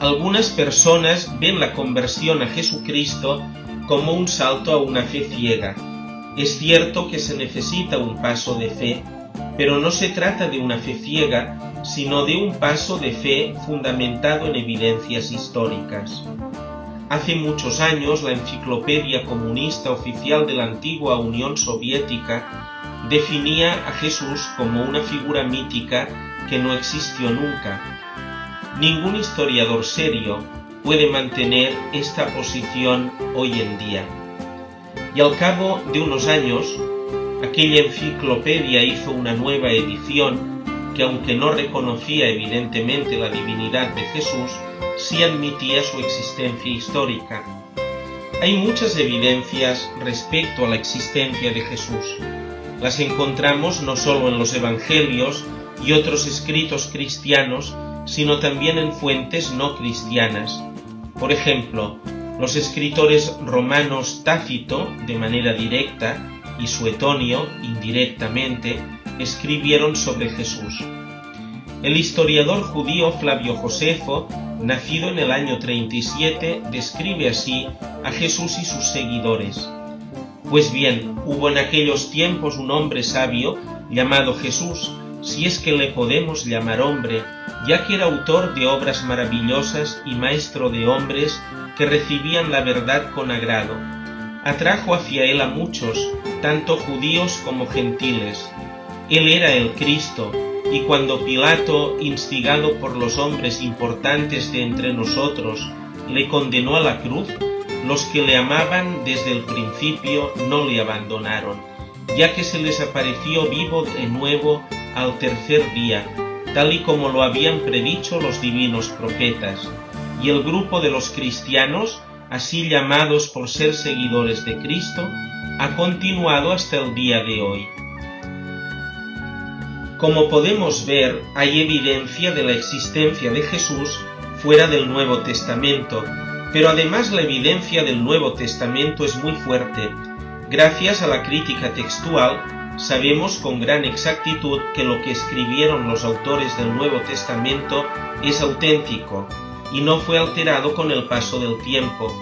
Algunas personas ven la conversión a Jesucristo como un salto a una fe ciega. Es cierto que se necesita un paso de fe, pero no se trata de una fe ciega, sino de un paso de fe fundamentado en evidencias históricas. Hace muchos años, la enciclopedia comunista oficial de la antigua Unión Soviética definía a Jesús como una figura mítica que no existió nunca. Ningún historiador serio puede mantener esta posición hoy en día. Y al cabo de unos años, aquella enciclopedia hizo una nueva edición que, aunque no reconocía evidentemente la divinidad de Jesús, sí admitía su existencia histórica. Hay muchas evidencias respecto a la existencia de Jesús. Las encontramos no solo en los evangelios y otros escritos cristianos, sino también en fuentes no cristianas. Por ejemplo, los escritores romanos Tácito, de manera directa, y Suetonio, indirectamente, escribieron sobre Jesús. El historiador judío Flavio Josefo, nacido en el año 37, describe así a Jesús y sus seguidores. Pues bien, hubo en aquellos tiempos un hombre sabio llamado Jesús, si es que le podemos llamar hombre, ya que era autor de obras maravillosas y maestro de hombres que recibían la verdad con agrado. Atrajo hacia él a muchos, tanto judíos como gentiles. Él era el Cristo, y cuando Pilato, instigado por los hombres importantes de entre nosotros, le condenó a la cruz, los que le amaban desde el principio no le abandonaron, ya que se les apareció vivo de nuevo al tercer día, tal y como lo habían predicho los divinos profetas. Y el grupo de los cristianos, así llamados por ser seguidores de Cristo, ha continuado hasta el día de hoy. Como podemos ver, hay evidencia de la existencia de Jesús fuera del Nuevo Testamento, pero además la evidencia del Nuevo Testamento es muy fuerte. Gracias a la crítica textual, sabemos con gran exactitud que lo que escribieron los autores del Nuevo Testamento es auténtico y no fue alterado con el paso del tiempo.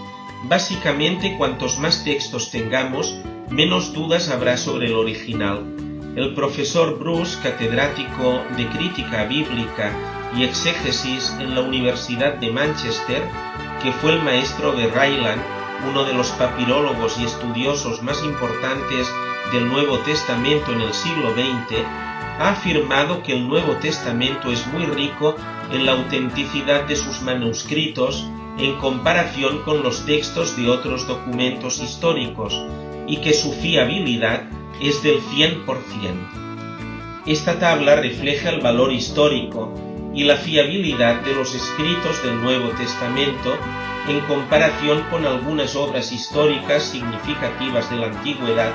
Básicamente, cuantos más textos tengamos, menos dudas habrá sobre el original. El profesor Bruce, catedrático de crítica bíblica y exégesis en la Universidad de Manchester, que fue el maestro de Ryland, uno de los papirólogos y estudiosos más importantes del Nuevo Testamento en el siglo XX, ha afirmado que el Nuevo Testamento es muy rico en la autenticidad de sus manuscritos en comparación con los textos de otros documentos históricos, y que su fiabilidad es del 100%. Esta tabla refleja el valor histórico y la fiabilidad de los escritos del Nuevo Testamento en comparación con algunas obras históricas significativas de la antigüedad,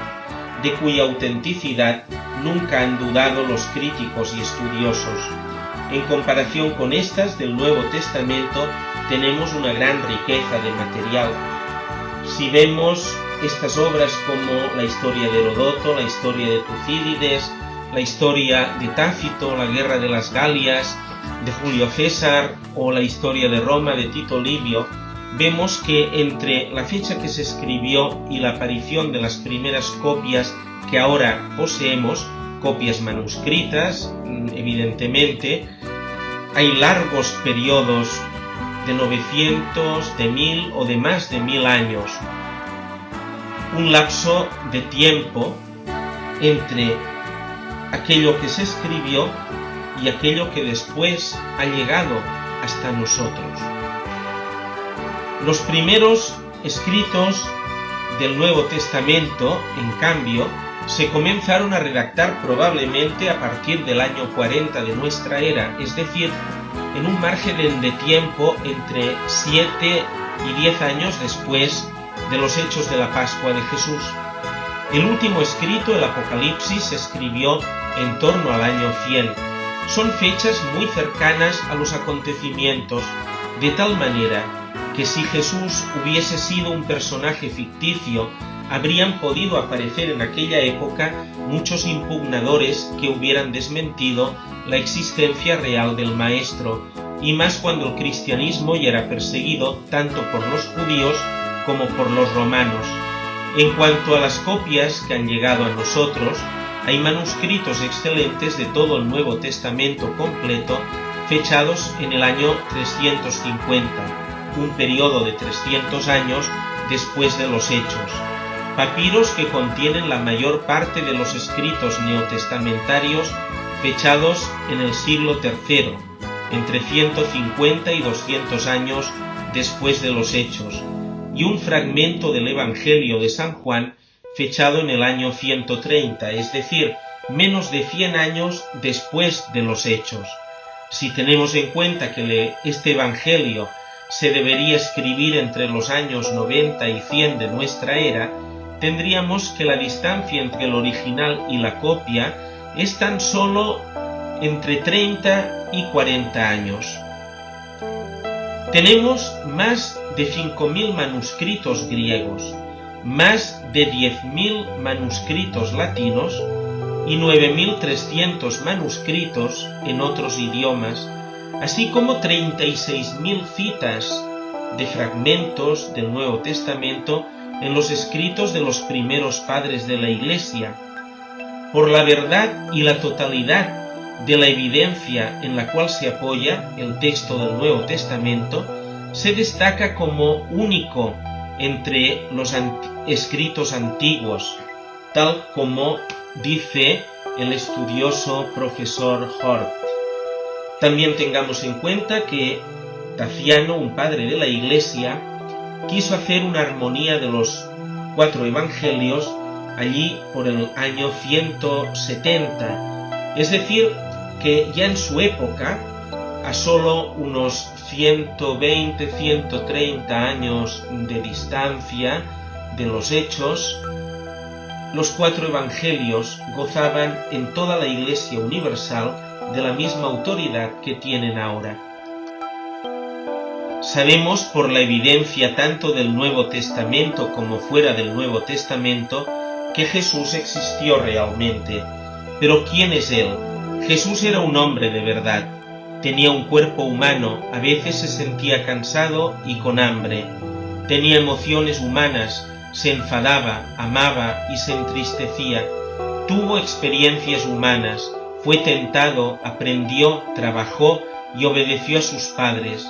de cuya autenticidad nunca han dudado los críticos y estudiosos. En comparación con estas del Nuevo Testamento, tenemos una gran riqueza de material. Si vemos estas obras como la historia de Heródoto, la historia de Tucídides, la historia de Tácito, la guerra de las Galias, de Julio César, o la historia de Roma de Tito Livio, vemos que entre la fecha que se escribió y la aparición de las primeras copias que ahora poseemos, copias manuscritas, evidentemente, hay largos periodos de 900, de 1000 o de más de 1000 años. Un lapso de tiempo entre aquello que se escribió y aquello que después ha llegado hasta nosotros. Los primeros escritos del Nuevo Testamento, en cambio, se comenzaron a redactar probablemente a partir del año 40 de nuestra era, es decir, en un margen de tiempo entre 7 y 10 años después de los hechos de la Pascua de Jesús. El último escrito, el Apocalipsis, se escribió en torno al año 100. Son fechas muy cercanas a los acontecimientos, de tal manera que si Jesús hubiese sido un personaje ficticio, habrían podido aparecer en aquella época muchos impugnadores que hubieran desmentido la existencia real del Maestro, y más cuando el cristianismo ya era perseguido tanto por los judíos como por los romanos. En cuanto a las copias que han llegado a nosotros, hay manuscritos excelentes de todo el Nuevo Testamento completo, fechados en el año 350, un periodo de 300 años después de los Hechos. Papiros que contienen la mayor parte de los escritos neotestamentarios fechados en el siglo III, entre 150 y 200 años después de los Hechos, y un fragmento del Evangelio de San Juan fechado en el año 130, es decir, menos de 100 años después de los Hechos. Si tenemos en cuenta que este Evangelio se debería escribir entre los años 90 y 100 de nuestra era, tendríamos que la distancia entre el original y la copia es tan solo entre 30 y 40 años. Tenemos más de 5.000 manuscritos griegos, más de 10.000 manuscritos latinos y 9.300 manuscritos en otros idiomas, así como 36.000 citas de fragmentos del Nuevo Testamento en los escritos de los primeros padres de la Iglesia. Por la verdad y la totalidad de la evidencia en la cual se apoya el texto del Nuevo Testamento, se destaca como único entre los escritos antiguos, tal como dice el estudioso profesor Hort. También tengamos en cuenta que Taciano, un padre de la Iglesia, quiso hacer una armonía de los 4 evangelios allí por el año 170, es decir, que ya en su época, a solo unos 120-130 años de distancia de los Hechos, los 4 evangelios gozaban en toda la Iglesia universal de la misma autoridad que tienen ahora. Sabemos por la evidencia tanto del Nuevo Testamento como fuera del Nuevo Testamento que Jesús existió realmente. Pero ¿quién es Él? Jesús era un hombre de verdad. Tenía un cuerpo humano, a veces se sentía cansado y con hambre. Tenía emociones humanas, se enfadaba, amaba y se entristecía. Tuvo experiencias humanas, fue tentado, aprendió, trabajó y obedeció a sus padres.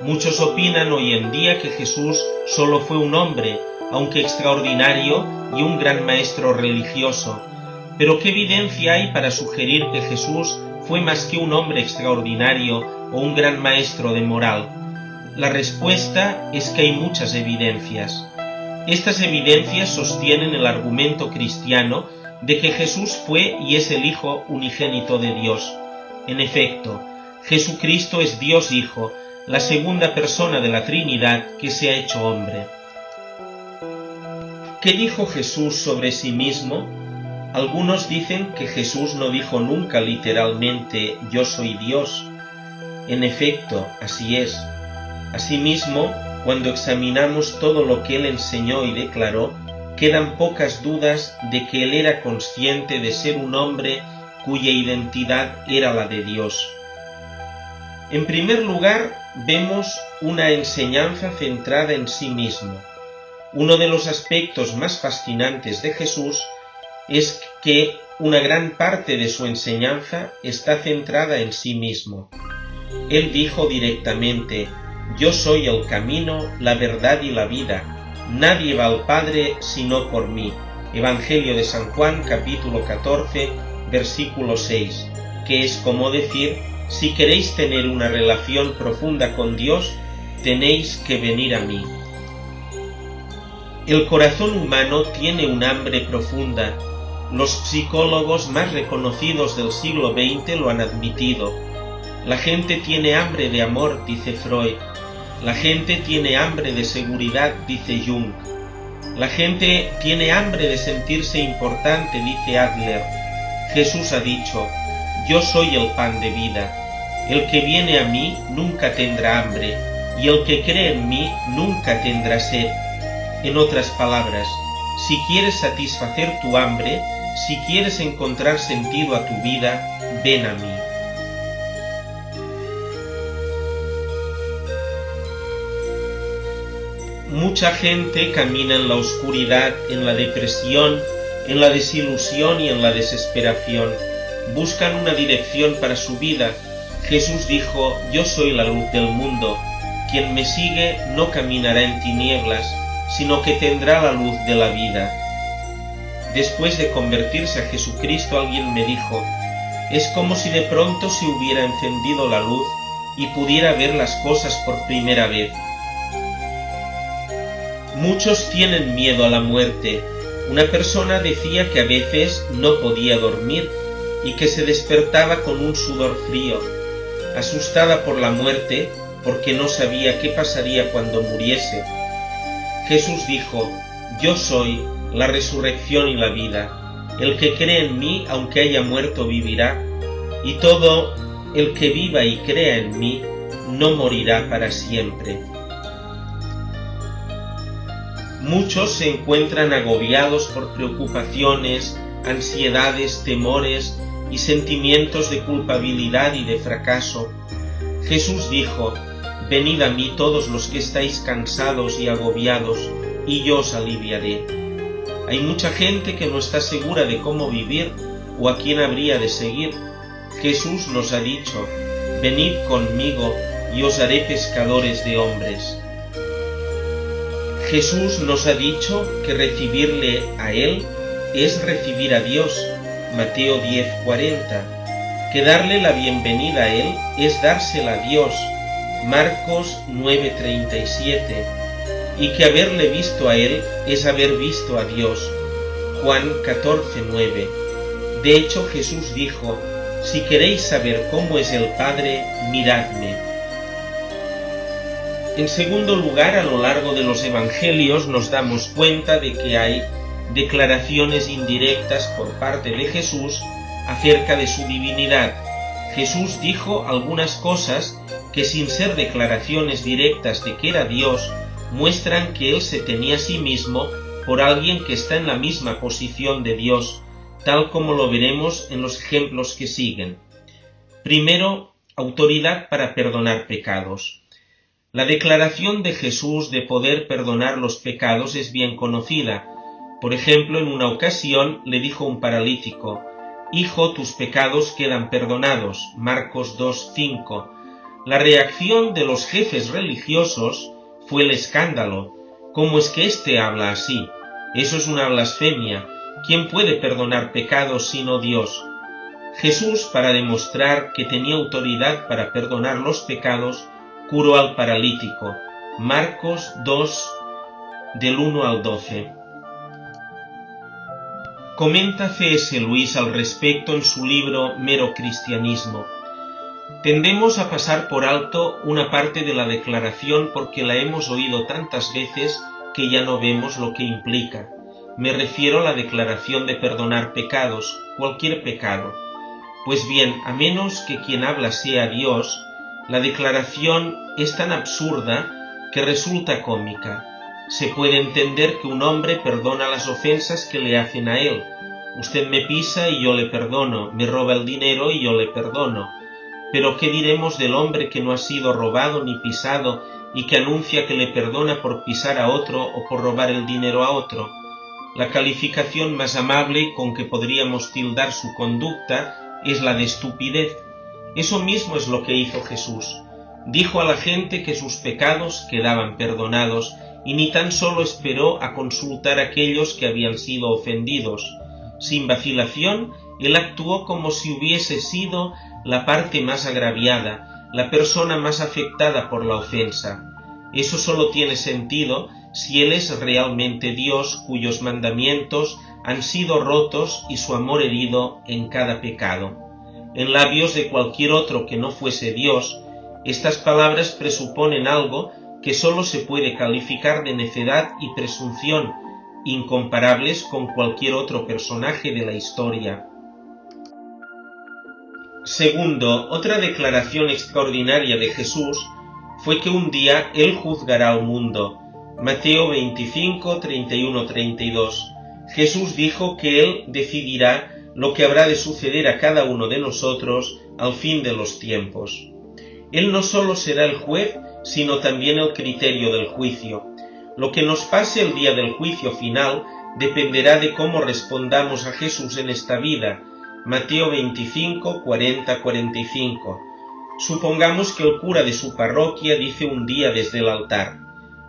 Muchos opinan hoy en día que Jesús solo fue un hombre, aunque extraordinario y un gran maestro religioso. Pero ¿qué evidencia hay para sugerir que Jesús fue más que un hombre extraordinario o un gran maestro de moral? La respuesta es que hay muchas evidencias. Estas evidencias sostienen el argumento cristiano de que Jesús fue y es el Hijo unigénito de Dios. En efecto, Jesucristo es Dios Hijo, la segunda persona de la Trinidad que se ha hecho hombre. ¿Qué dijo Jesús sobre sí mismo? Algunos dicen que Jesús no dijo nunca literalmente «Yo soy Dios». En efecto, así es. Asimismo, cuando examinamos todo lo que Él enseñó y declaró, quedan pocas dudas de que Él era consciente de ser un hombre cuya identidad era la de Dios. En primer lugar, vemos una enseñanza centrada en sí mismo. Uno de los aspectos más fascinantes de Jesús es que una gran parte de su enseñanza está centrada en sí mismo. Él dijo directamente: «Yo soy el camino, la verdad y la vida. Nadie va al Padre sino por mí». Evangelio de San Juan, capítulo 14, versículo 6, que es como decir: si queréis tener una relación profunda con Dios, tenéis que venir a mí. El corazón humano tiene un hambre profunda. Los psicólogos más reconocidos del siglo XX lo han admitido. La gente tiene hambre de amor, dice Freud. La gente tiene hambre de seguridad, dice Jung. La gente tiene hambre de sentirse importante, dice Adler. Jesús ha dicho: «Yo soy el pan de vida. El que viene a mí nunca tendrá hambre, y el que cree en mí nunca tendrá sed». En otras palabras, si quieres satisfacer tu hambre, si quieres encontrar sentido a tu vida, ven a mí. Mucha gente camina en la oscuridad, en la depresión, en la desilusión y en la desesperación. Buscan una dirección para su vida. Jesús dijo: yo soy la luz del mundo. Quien me sigue no caminará en tinieblas, sino que tendrá la luz de la vida. Después de convertirse a Jesucristo, alguien me dijo: es como si de pronto se hubiera encendido la luz y pudiera ver las cosas por primera vez. Muchos tienen miedo a la muerte. Una persona decía que a veces no podía dormir y que se despertaba con un sudor frío, asustada por la muerte porque no sabía qué pasaría cuando muriese. Jesús dijo: yo soy la resurrección y la vida. El que cree en mí, aunque haya muerto, vivirá, y todo el que viva y crea en mí no morirá para siempre. Muchos se encuentran agobiados por preocupaciones, ansiedades, temores y sentimientos de culpabilidad y de fracaso. Jesús dijo: venid a mí todos los que estáis cansados y agobiados, y yo os aliviaré. Hay mucha gente que no está segura de cómo vivir o a quién habría de seguir. Jesús nos ha dicho: venid conmigo y os haré pescadores de hombres. Jesús nos ha dicho que recibirle a Él es recibir a Dios, Mateo 10:40, que darle la bienvenida a Él es dársela a Dios, Marcos 9:37, y que haberle visto a Él es haber visto a Dios, Juan 14:9. De hecho, Jesús dijo: si queréis saber cómo es el Padre, miradme. En segundo lugar, a lo largo de los Evangelios nos damos cuenta de que hay declaraciones indirectas por parte de Jesús acerca de su divinidad. Jesús dijo algunas cosas que, sin ser declaraciones directas de que era Dios, muestran que Él se tenía a sí mismo por alguien que está en la misma posición de Dios, tal como lo veremos en los ejemplos que siguen. Primero, autoridad para perdonar pecados. La declaración de Jesús de poder perdonar los pecados es bien conocida. Por ejemplo, en una ocasión le dijo un paralítico: Hijo, tus pecados quedan perdonados. Marcos 2:5. La reacción de los jefes religiosos fue el escándalo. ¿Cómo es que éste habla así? Eso es una blasfemia. ¿Quién puede perdonar pecados sino Dios? Jesús, para demostrar que tenía autoridad para perdonar los pecados, curó al paralítico. Marcos 2, del 1 al 12. Comenta C.S. Lewis al respecto en su libro Mero Cristianismo. Tendemos a pasar por alto una parte de la declaración porque la hemos oído tantas veces que ya no vemos lo que implica. Me refiero a la declaración de perdonar pecados, cualquier pecado. Pues bien, a menos que quien habla sea Dios, la declaración es tan absurda que resulta cómica. Se puede entender que un hombre perdona las ofensas que le hacen a él. Usted me pisa y yo le perdono, me roba el dinero y yo le perdono. Pero ¿qué diremos del hombre que no ha sido robado ni pisado y que anuncia que le perdona por pisar a otro o por robar el dinero a otro? La calificación más amable con que podríamos tildar su conducta es la de estupidez. Eso mismo es lo que hizo Jesús. Dijo a la gente que sus pecados quedaban perdonados y ni tan solo esperó a consultar a aquellos que habían sido ofendidos. Sin vacilación, él actuó como si hubiese sido la parte más agraviada, la persona más afectada por la ofensa. Eso solo tiene sentido si él es realmente Dios, cuyos mandamientos han sido rotos y su amor herido en cada pecado. En labios de cualquier otro que no fuese Dios, estas palabras presuponen algo que sólo se puede calificar de necedad y presunción, incomparables con cualquier otro personaje de la historia. Segundo, otra declaración extraordinaria de Jesús fue que un día Él juzgará al mundo. Mateo 25, 31-32. Jesús dijo que Él decidirá lo que habrá de suceder a cada uno de nosotros al fin de los tiempos. Él no solo será el juez, sino también el criterio del juicio. Lo que nos pase el día del juicio final dependerá de cómo respondamos a Jesús en esta vida. Mateo 25, 40, 45. Supongamos que el cura de su parroquia dice un día desde el altar: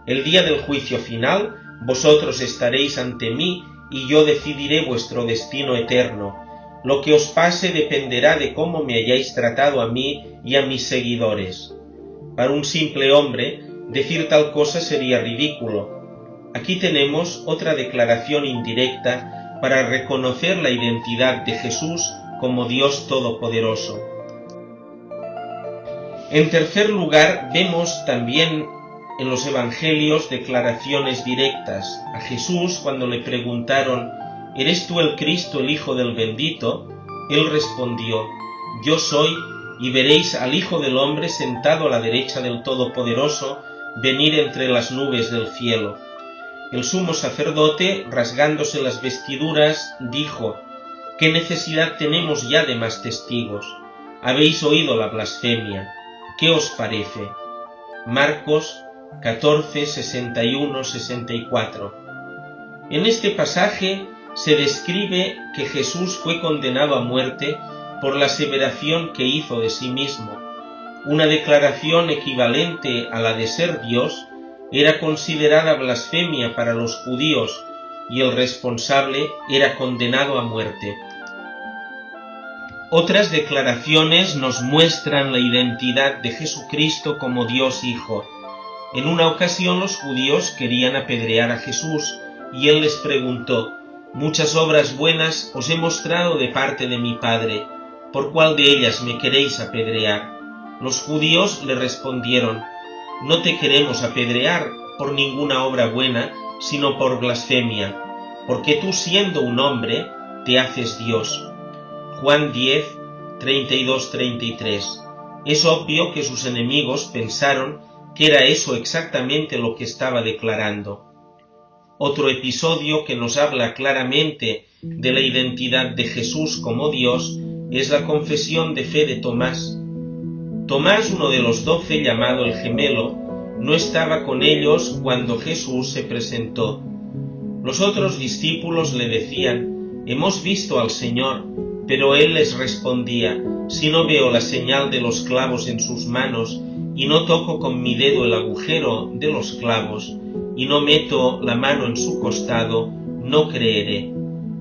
el día del juicio final, vosotros estaréis ante mí y yo decidiré vuestro destino eterno. Lo que os pase dependerá de cómo me hayáis tratado a mí y a mis seguidores. Para un simple hombre, decir tal cosa sería ridículo. Aquí tenemos otra declaración indirecta para reconocer la identidad de Jesús como Dios Todopoderoso. En tercer lugar, vemos también en los evangelios declaraciones directas. A Jesús, cuando le preguntaron: ¿eres tú el Cristo, el Hijo del Bendito?, él respondió: yo soy, y veréis al Hijo del Hombre sentado a la derecha del Todopoderoso, venir entre las nubes del cielo. El sumo sacerdote, rasgándose las vestiduras, dijo: ¿qué necesidad tenemos ya de más testigos? Habéis oído la blasfemia. ¿Qué os parece? Marcos 14, 61, 64. En este pasaje se describe que Jesús fue condenado a muerte por la aseveración que hizo de sí mismo. Una declaración equivalente a la de ser Dios era considerada blasfemia para los judíos y el responsable era condenado a muerte. Otras declaraciones nos muestran la identidad de Jesucristo como Dios Hijo. En una ocasión los judíos querían apedrear a Jesús y él les preguntó: muchas obras buenas os he mostrado de parte de mi Padre, ¿por cuál de ellas me queréis apedrear? Los judíos le respondieron: no te queremos apedrear por ninguna obra buena, sino por blasfemia, porque tú, siendo un hombre, te haces Dios. Juan 10, 32-33. Es obvio que sus enemigos pensaron que era eso exactamente lo que estaba declarando. Otro episodio que nos habla claramente de la identidad de Jesús como Dios es la confesión de fe de Tomás. Tomás, uno de los 12, llamado el Gemelo, no estaba con ellos cuando Jesús se presentó. Los otros discípulos le decían: hemos visto al Señor, pero él les respondía: si no veo la señal de los clavos en sus manos, y no toco con mi dedo el agujero de los clavos, y no meto la mano en su costado, no creeré.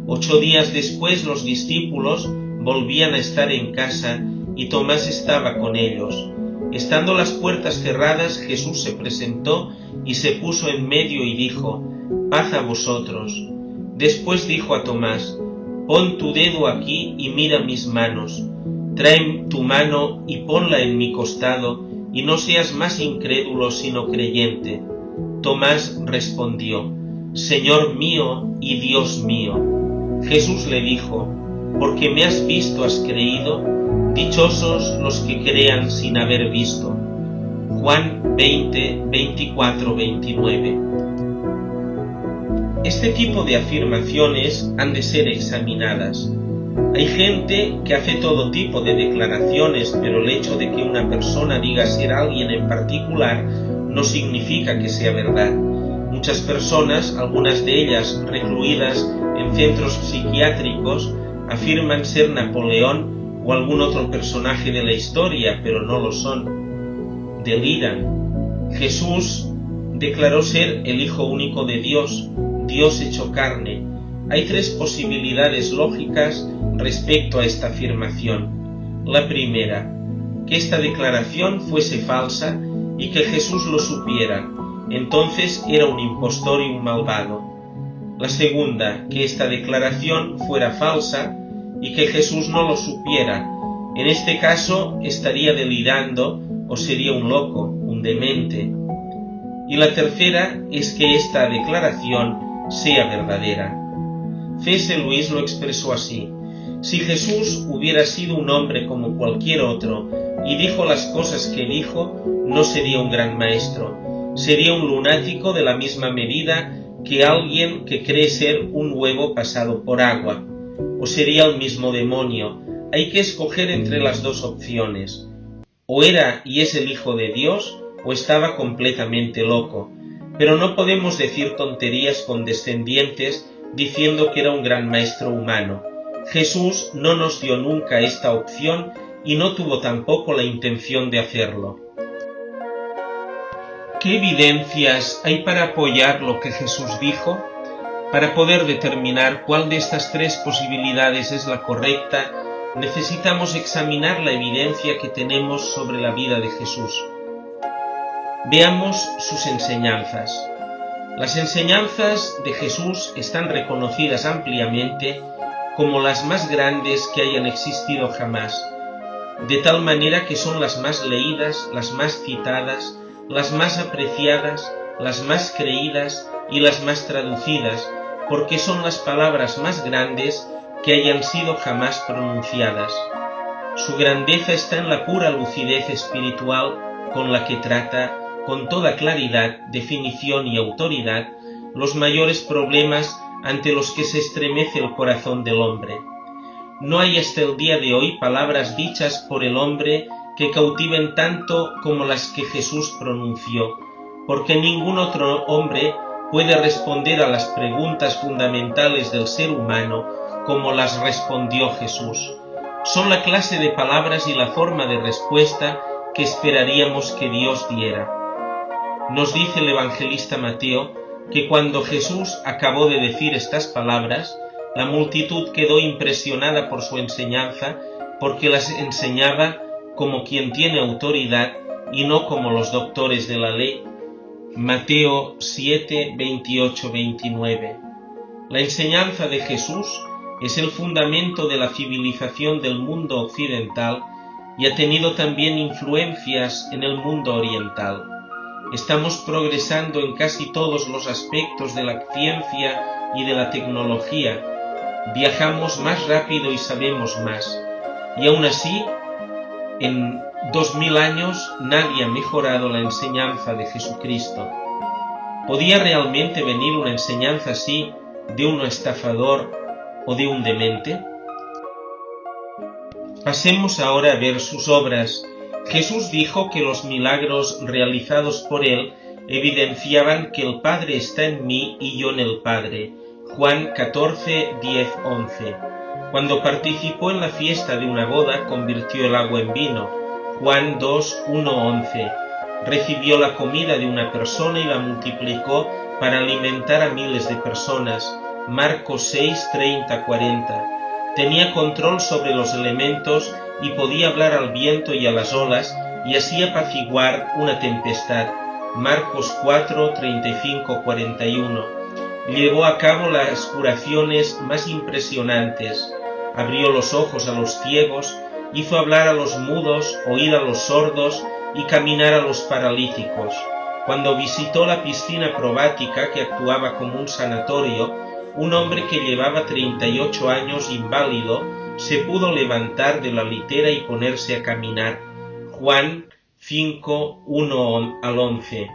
8 días después los discípulos volvían a estar en casa, y Tomás estaba con ellos. Estando las puertas cerradas, Jesús se presentó y se puso en medio y dijo: paz a vosotros. Después dijo a Tomás: pon tu dedo aquí y mira mis manos. Trae tu mano y ponla en mi costado, y no seas más incrédulo sino creyente. Tomás respondió: Señor mío y Dios mío. Jesús le dijo: porque me has visto has creído, dichosos los que crean sin haber visto. Juan 20, 24, 29. Este tipo de afirmaciones han de ser examinadas. Hay gente que hace todo tipo de declaraciones, pero el hecho de que una persona diga ser alguien en particular no significa que sea verdad. Muchas personas, algunas de ellas recluidas en centros psiquiátricos, afirman ser Napoleón o algún otro personaje de la historia, pero no lo son. Deliran. Jesús declaró ser el Hijo único de Dios, Dios hecho carne. Hay 3 posibilidades lógicas respecto a esta afirmación. La primera, que esta declaración fuese falsa y que Jesús lo supiera, entonces era un impostor y un malvado. La segunda, que esta declaración fuera falsa y que Jesús no lo supiera, en este caso estaría delirando o sería un loco, un demente. Y la tercera es que esta declaración sea verdadera. C.S. Lewis lo expresó así: si Jesús hubiera sido un hombre como cualquier otro y dijo las cosas que dijo, no sería un gran maestro, sería un lunático de la misma medida que alguien que cree ser un huevo pasado por agua, o sería el mismo demonio. Hay que escoger entre las 2 opciones: o era y es el Hijo de Dios, o estaba completamente loco. pero no podemos decir tonterías condescendientes diciendo que era un gran maestro humano. Jesús no nos dio nunca esta opción y no tuvo tampoco la intención de hacerlo. ¿Qué evidencias hay para apoyar lo que Jesús dijo? Para poder determinar cuál de estas tres posibilidades es la correcta, necesitamos examinar la evidencia que tenemos sobre la vida de Jesús. Veamos sus enseñanzas. Las enseñanzas de Jesús están reconocidas ampliamente como las más grandes que hayan existido jamás, de tal manera que son las más leídas, las más citadas, las más apreciadas, las más creídas y las más traducidas, porque son las palabras más grandes que hayan sido jamás pronunciadas. Su grandeza está en la pura lucidez espiritual con la que trata, con toda claridad, definición y autoridad, los mayores problemas ante los que se estremece el corazón del hombre. No hay hasta el día de hoy palabras dichas por el hombre que cautiven tanto como las que Jesús pronunció, porque ningún otro hombre puede responder a las preguntas fundamentales del ser humano como las respondió Jesús. Son la clase de palabras y la forma de respuesta que esperaríamos que Dios diera. Nos dice el evangelista Mateo que cuando Jesús acabó de decir estas palabras, la multitud quedó impresionada por su enseñanza, porque las enseñaba como quien tiene autoridad y no como los doctores de la ley. Mateo 7, 28, 29. La enseñanza de Jesús es el fundamento de la civilización del mundo occidental y ha tenido también influencias en el mundo oriental. Estamos progresando en casi todos los aspectos de la ciencia y de la tecnología. Viajamos más rápido y sabemos más. Y aún así, en 2000 años nadie ha mejorado la enseñanza de Jesucristo. ¿Podía realmente venir una enseñanza así de un estafador o de un demente? Pasemos ahora a ver sus obras. Jesús dijo que los milagros realizados por él evidenciaban que el Padre está en mí y yo en el Padre. Juan 14, 10, 11. Cuando participó en la fiesta de una boda, convirtió el agua en vino. Juan 2, 1, 11. Recibió la comida de una persona y la multiplicó para alimentar a miles de personas. Marcos 6, 30, 40. Tenía control sobre los elementos y podía hablar al viento y a las olas y así apaciguar una tempestad. Marcos 4, 35, 41. Llevó a cabo las curaciones más impresionantes. Abrió los ojos a los ciegos, hizo hablar a los mudos, oír a los sordos y caminar a los paralíticos. Cuando visitó la piscina acrobática que actuaba como un sanatorio, un hombre que llevaba 38 años inválido se pudo levantar de la litera y ponerse a caminar. Juan 5, 1 al 11.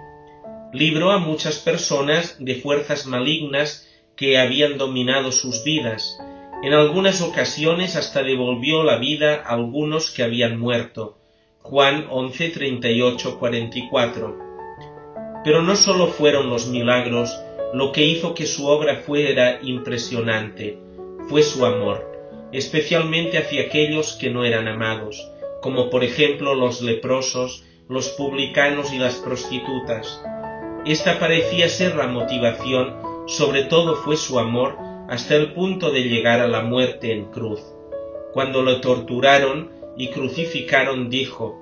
Libró a muchas personas de fuerzas malignas que habían dominado sus vidas. En algunas ocasiones hasta devolvió la vida a algunos que habían muerto. Juan 11, 38, 44. Pero no solo fueron los milagros lo que hizo que su obra fuera impresionante, fue su amor, especialmente hacia aquellos que no eran amados, como por ejemplo los leprosos, los publicanos y las prostitutas. Esta parecía ser la motivación, sobre todo fue su amor, hasta el punto de llegar a la muerte en cruz. Cuando lo torturaron y crucificaron, dijo: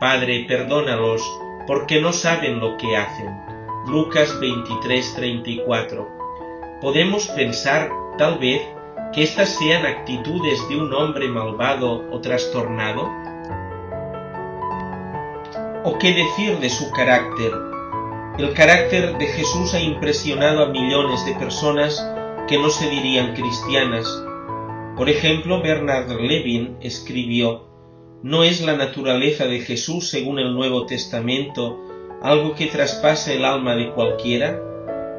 «Padre, perdónalos, porque no saben lo que hacen». Lucas 23, 34. Podemos pensar, tal vez, que estas sean actitudes de un hombre malvado o trastornado. ¿O qué decir de su carácter? El carácter de Jesús ha impresionado a millones de personas que no se dirían cristianas. Por ejemplo, Bernard Levin escribió: ¿no es la naturaleza de Jesús, según el Nuevo Testamento, algo que traspasa el alma de cualquiera?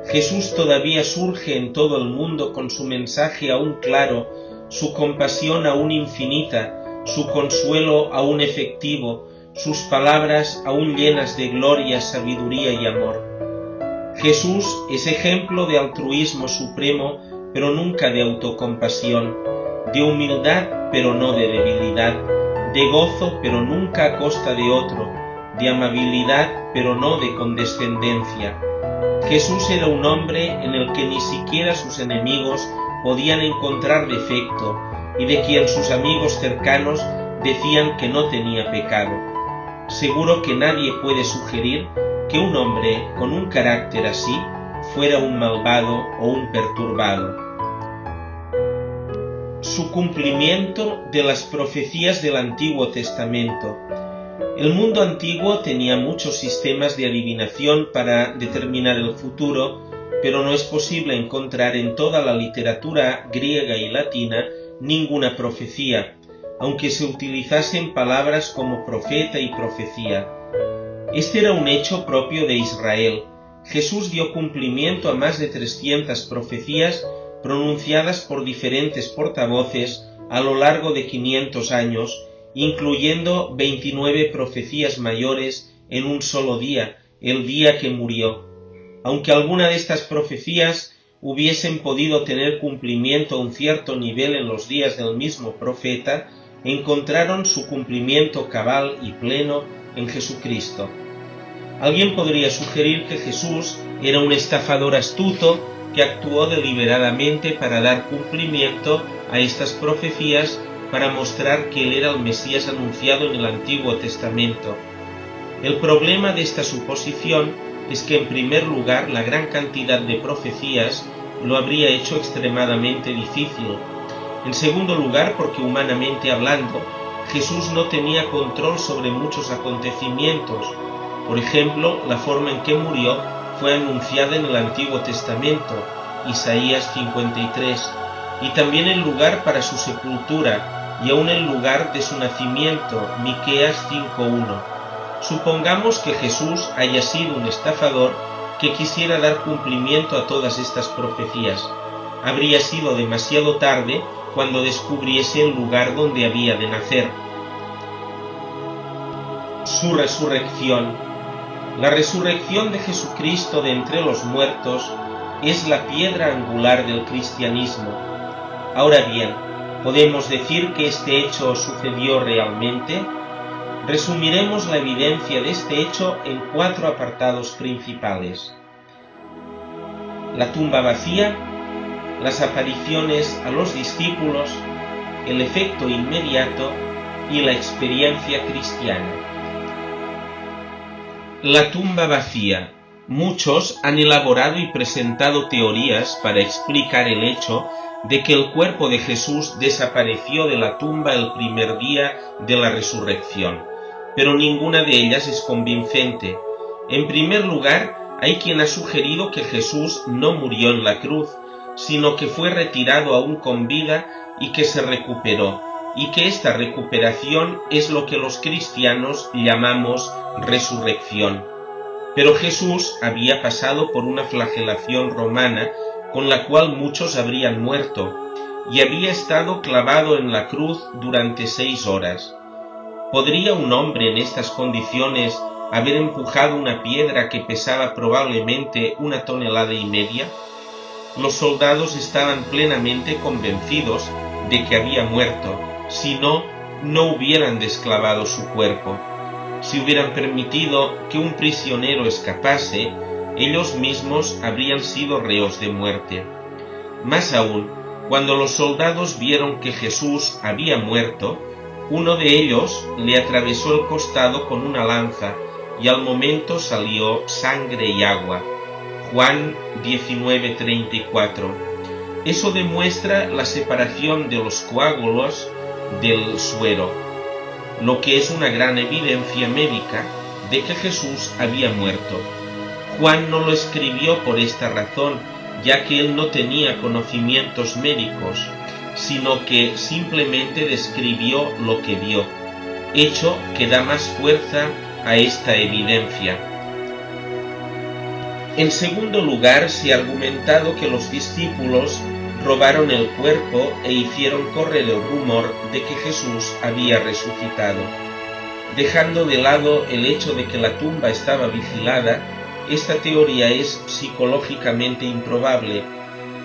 Jesús todavía surge en todo el mundo con su mensaje aún claro, su compasión aún infinita, su consuelo aún efectivo, sus palabras aún llenas de gloria, sabiduría y amor. Jesús es ejemplo de altruismo supremo, pero nunca de autocompasión, de humildad, pero no de debilidad, de gozo, pero nunca a costa de otro, de amabilidad, pero no de condescendencia. Jesús era un hombre en el que ni siquiera sus enemigos podían encontrar defecto y de quien sus amigos cercanos decían que no tenía pecado. Seguro que nadie puede sugerir que un hombre con un carácter así fuera un malvado o un perturbado. Su cumplimiento de las profecías del Antiguo Testamento. El mundo antiguo tenía muchos sistemas de adivinación para determinar el futuro, pero no es posible encontrar en toda la literatura griega y latina ninguna profecía, aunque se utilizasen palabras como profeta y profecía. Este era un hecho propio de Israel. Jesús dio cumplimiento a más de 300 profecías pronunciadas por diferentes portavoces a lo largo de 500 años, incluyendo 29 profecías mayores en un solo día, el día que murió. Aunque alguna de estas profecías hubiesen podido tener cumplimiento a un cierto nivel en los días del mismo profeta, encontraron su cumplimiento cabal y pleno en Jesucristo. Alguien podría sugerir que Jesús era un estafador astuto que actuó deliberadamente para dar cumplimiento a estas profecías para mostrar que él era el Mesías anunciado en el Antiguo Testamento. El problema de esta suposición es que en primer lugar la gran cantidad de profecías lo habría hecho extremadamente difícil. En segundo lugar, porque humanamente hablando, Jesús no tenía control sobre muchos acontecimientos. Por ejemplo, la forma en que murió fue anunciada en el Antiguo Testamento, Isaías 53, y también el lugar para su sepultura, y aún el lugar de su nacimiento, Miqueas 5:1. Supongamos que Jesús haya sido un estafador que quisiera dar cumplimiento a todas estas profecías. Habría sido demasiado tarde cuando descubriese el lugar donde había de nacer. Su resurrección. La resurrección de Jesucristo de entre los muertos es la piedra angular del cristianismo. Ahora bien, ¿podemos decir que este hecho sucedió realmente? Resumiremos la evidencia de este hecho en 4 apartados principales: la tumba vacía, las apariciones a los discípulos, el efecto inmediato y la experiencia cristiana. La tumba vacía. Muchos han elaborado y presentado teorías para explicar el hecho de que el cuerpo de Jesús desapareció de la tumba el primer día de la resurrección, pero ninguna de ellas es convincente. En primer lugar, hay quien ha sugerido que Jesús no murió en la cruz, sino que fue retirado aún con vida y que se recuperó, y que esta recuperación es lo que los cristianos llamamos resurrección. Pero Jesús había pasado por una flagelación romana con la cual muchos habrían muerto, y había estado clavado en la cruz durante 6 horas. ¿Podría un hombre en estas condiciones haber empujado una piedra que pesaba probablemente 1,5 toneladas? Los soldados estaban plenamente convencidos de que había muerto, si no, no hubieran desclavado su cuerpo. Si hubieran permitido que un prisionero escapase, ellos mismos habrían sido reos de muerte. Más aún, cuando los soldados vieron que Jesús había muerto, uno de ellos le atravesó el costado con una lanza, y al momento salió sangre y agua. Juan 19:34. Eso demuestra la separación de los coágulos del suero, lo que es una gran evidencia médica de que Jesús había muerto. Juan no lo escribió por esta razón, ya que él no tenía conocimientos médicos, sino que simplemente describió lo que vio, hecho que da más fuerza a esta evidencia. En segundo lugar, se ha argumentado que los discípulos robaron el cuerpo e hicieron correr el rumor de que Jesús había resucitado. Dejando de lado el hecho de que la tumba estaba vigilada, Esta teoría es psicológicamente improbable.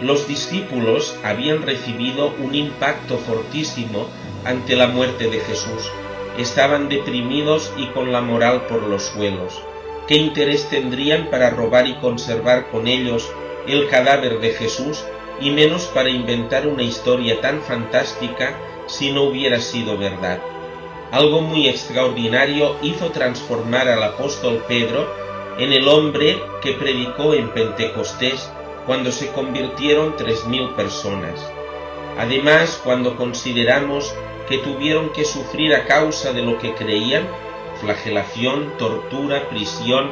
Los discípulos habían recibido un impacto fortísimo ante la muerte de Jesús. Estaban deprimidos y con la moral por los suelos. ¿Qué interés tendrían para robar y conservar con ellos el cadáver de Jesús, y menos para inventar una historia tan fantástica si no hubiera sido verdad? Algo muy extraordinario hizo transformar al apóstol Pedro en el hombre que predicó en Pentecostés, cuando se convirtieron 3000 personas. Además, cuando consideramos que tuvieron que sufrir a causa de lo que creían, flagelación, tortura, prisión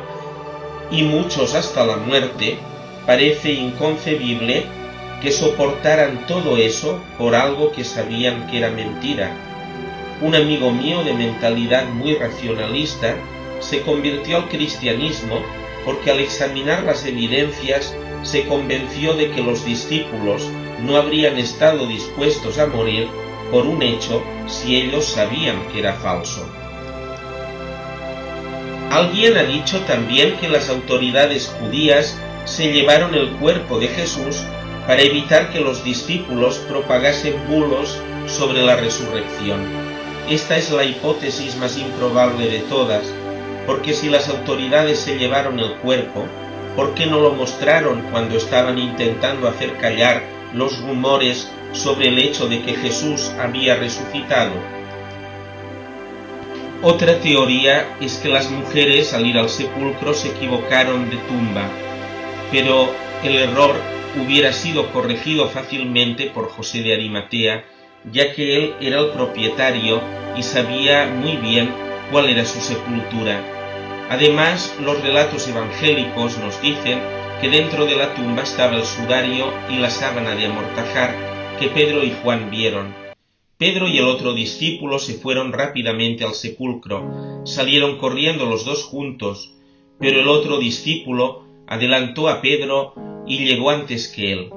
y muchos hasta la muerte, parece inconcebible que soportaran todo eso por algo que sabían que era mentira. Un amigo mío de mentalidad muy racionalista se convirtió al cristianismo porque al examinar las evidencias se convenció de que los discípulos no habrían estado dispuestos a morir por un hecho si ellos sabían que era falso. Alguien ha dicho también que las autoridades judías se llevaron el cuerpo de Jesús para evitar que los discípulos propagasen bulos sobre la resurrección. Esta es la hipótesis más improbable de todas, porque si las autoridades se llevaron el cuerpo, ¿por qué no lo mostraron cuando estaban intentando hacer callar los rumores sobre el hecho de que Jesús había resucitado? Otra teoría es que las mujeres al ir al sepulcro se equivocaron de tumba, pero el error hubiera sido corregido fácilmente por José de Arimatea, ya que él era el propietario y sabía muy bien cuál era su sepultura. Además, los relatos evangélicos nos dicen que dentro de la tumba estaba el sudario y la sábana de amortajar que Pedro y Juan vieron. Pedro y el otro discípulo se fueron rápidamente al sepulcro. Salieron corriendo los dos juntos, pero el otro discípulo adelantó a Pedro y llegó antes que él.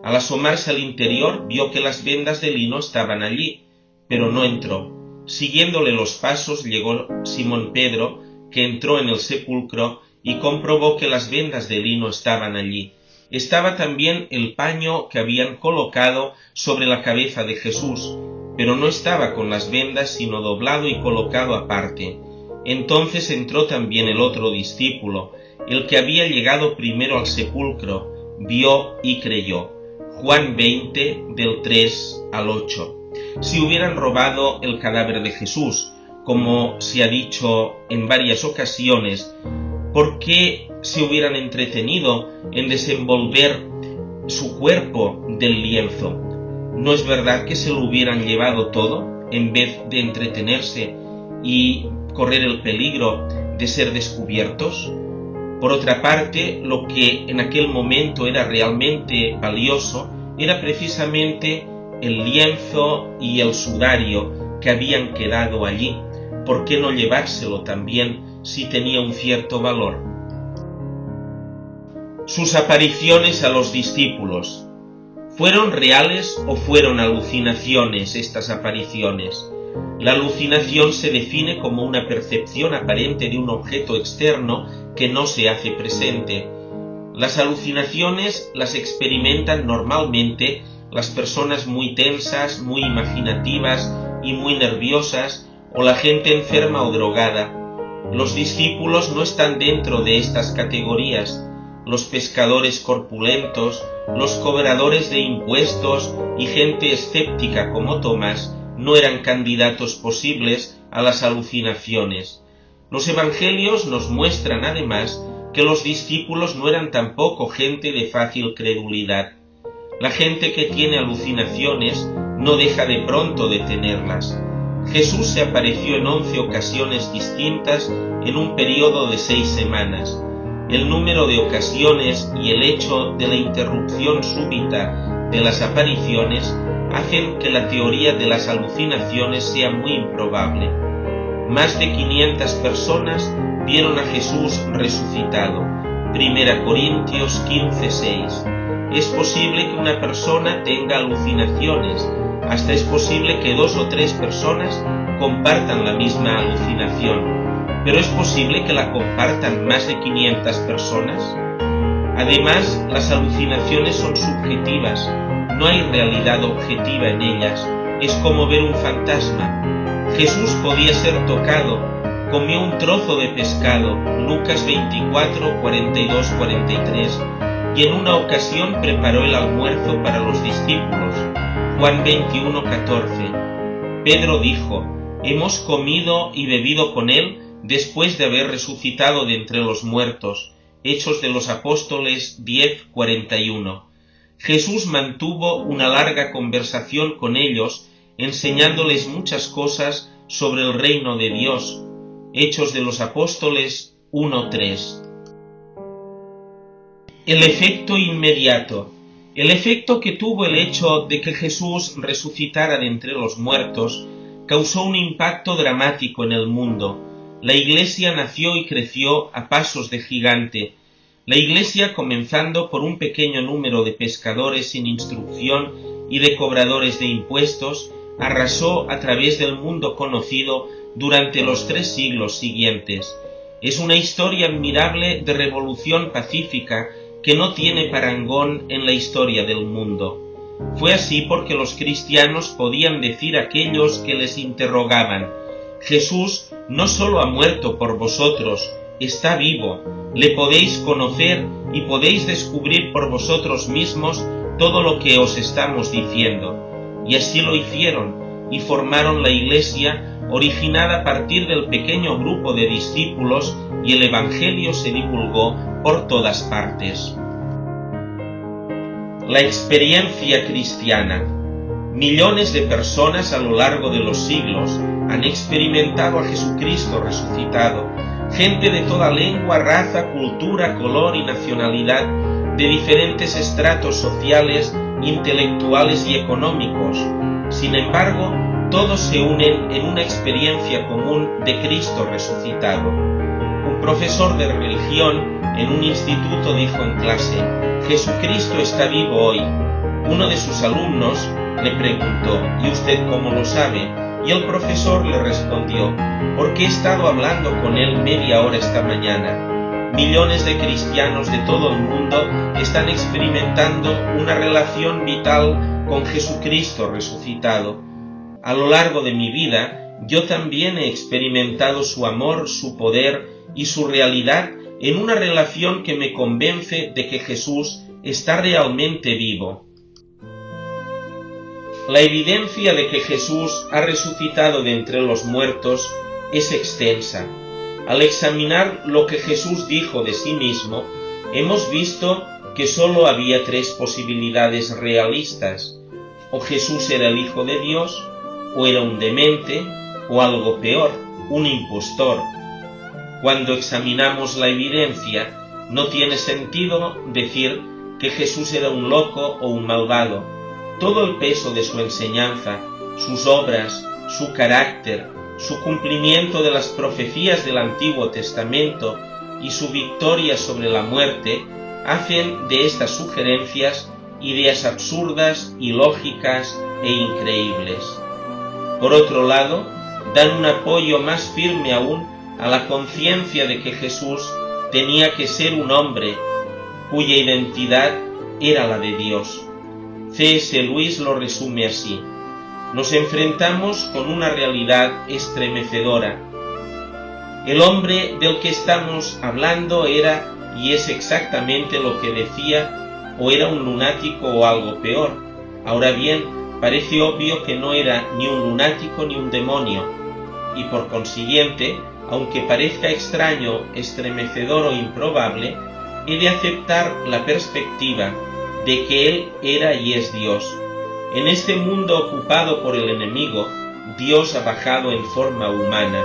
Al asomarse al interior vio que las vendas de lino estaban allí, pero no entró. Siguiéndole los pasos llegó Simón Pedro, que entró en el sepulcro y comprobó que las vendas de lino estaban allí. Estaba también el paño que habían colocado sobre la cabeza de Jesús, pero no estaba con las vendas sino doblado y colocado aparte. Entonces entró también el otro discípulo, el que había llegado primero al sepulcro, vio y creyó. Juan 20, del 3 al 8. Si hubieran robado el cadáver de Jesús, como se ha dicho en varias ocasiones, ¿por qué se hubieran entretenido en desenvolver su cuerpo del lienzo? ¿No es verdad que se lo hubieran llevado todo en vez de entretenerse y correr el peligro de ser descubiertos? Por otra parte, lo que en aquel momento era realmente valioso era precisamente el lienzo y el sudario que habían quedado allí. ¿Por qué no llevárselo también si tenía un cierto valor? Sus apariciones a los discípulos. ¿Fueron reales o fueron alucinaciones estas apariciones? La alucinación se define como una percepción aparente de un objeto externo que no se hace presente. Las alucinaciones las experimentan normalmente las personas muy tensas, muy imaginativas y muy nerviosas, o la gente enferma o drogada. Los discípulos no están dentro de estas categorías. Los pescadores corpulentos, los cobradores de impuestos y gente escéptica como Tomás no eran candidatos posibles a las alucinaciones. Los evangelios nos muestran además que los discípulos no eran tampoco gente de fácil credulidad. La gente que tiene alucinaciones no deja de pronto de tenerlas. Jesús se apareció en 11 ocasiones distintas en un periodo de 6 semanas. El número de ocasiones y el hecho de la interrupción súbita de las apariciones hacen que la teoría de las alucinaciones sea muy improbable. Más de 500 personas vieron a Jesús resucitado. 1 Corintios 15:6. Es posible que una persona tenga alucinaciones. Hasta es posible que 2 o 3 personas compartan la misma alucinación. pero es posible que la compartan más de 500 personas. Además, las alucinaciones son subjetivas, no hay realidad objetiva en ellas, es como ver un fantasma. Jesús podía ser tocado, comió un trozo de pescado, Lucas 24, 42, 43, y en una ocasión preparó el almuerzo para los discípulos, Juan 21, 14. Pedro dijo: hemos comido y bebido con él después de haber resucitado de entre los muertos, Hechos de los Apóstoles 10, 41. Jesús mantuvo una larga conversación con ellos, enseñándoles muchas cosas sobre el reino de Dios, Hechos de los Apóstoles 1, 3. El efecto inmediato. El efecto que tuvo el hecho de que Jesús resucitara de entre los muertos causó un impacto dramático en el mundo. La Iglesia nació y creció a pasos de gigante. La Iglesia, comenzando por un pequeño número de pescadores sin instrucción y de cobradores de impuestos, arrasó a través del mundo conocido durante los 3 siglos siguientes. Es una historia admirable de revolución pacífica que no tiene parangón en la historia del mundo. Fue así porque los cristianos podían decir a aquellos que les interrogaban: Jesús no solo ha muerto por vosotros, está vivo, le podéis conocer y podéis descubrir por vosotros mismos todo lo que os estamos diciendo. Y así lo hicieron, y formaron la Iglesia, originada a partir del pequeño grupo de discípulos, y el Evangelio se divulgó por todas partes. La experiencia cristiana. Millones de personas a lo largo de los siglos han experimentado a Jesucristo resucitado, gente de toda lengua, raza, cultura, color y nacionalidad, de diferentes estratos sociales, intelectuales y económicos. Sin embargo, todos se unen en una experiencia común de Cristo resucitado. Un profesor de religión en un instituto dijo en clase: Jesucristo está vivo hoy. Uno de sus alumnos le preguntó: ¿y usted cómo lo sabe? Y el profesor le respondió: porque he estado hablando con él media hora esta mañana. Millones de cristianos de todo el mundo están experimentando una relación vital con Jesucristo resucitado. A lo largo de mi vida, yo también he experimentado su amor, su poder y su realidad en una relación que me convence de que Jesús está realmente vivo. La evidencia de que Jesús ha resucitado de entre los muertos es extensa. Al examinar lo que Jesús dijo de sí mismo, hemos visto que sólo había 3 posibilidades realistas: o Jesús era el Hijo de Dios, o era un demente, o algo peor, un impostor. Cuando examinamos la evidencia, no tiene sentido decir que Jesús era un loco o un malvado. Todo el peso de su enseñanza, sus obras, su carácter, su cumplimiento de las profecías del Antiguo Testamento y su victoria sobre la muerte hacen de estas sugerencias ideas absurdas, ilógicas e increíbles. Por otro lado, dan un apoyo más firme aún a la conciencia de que Jesús tenía que ser un hombre cuya identidad era la de Dios. C.S. Lewis lo resume así: nos enfrentamos con una realidad estremecedora. El hombre del que estamos hablando era y es exactamente lo que decía, o era un lunático o algo peor. Ahora bien, parece obvio que no era ni un lunático ni un demonio, y por consiguiente, aunque parezca extraño, estremecedor o improbable, he de aceptar la perspectiva de que Él era y es Dios. En este mundo ocupado por el enemigo, Dios ha bajado en forma humana.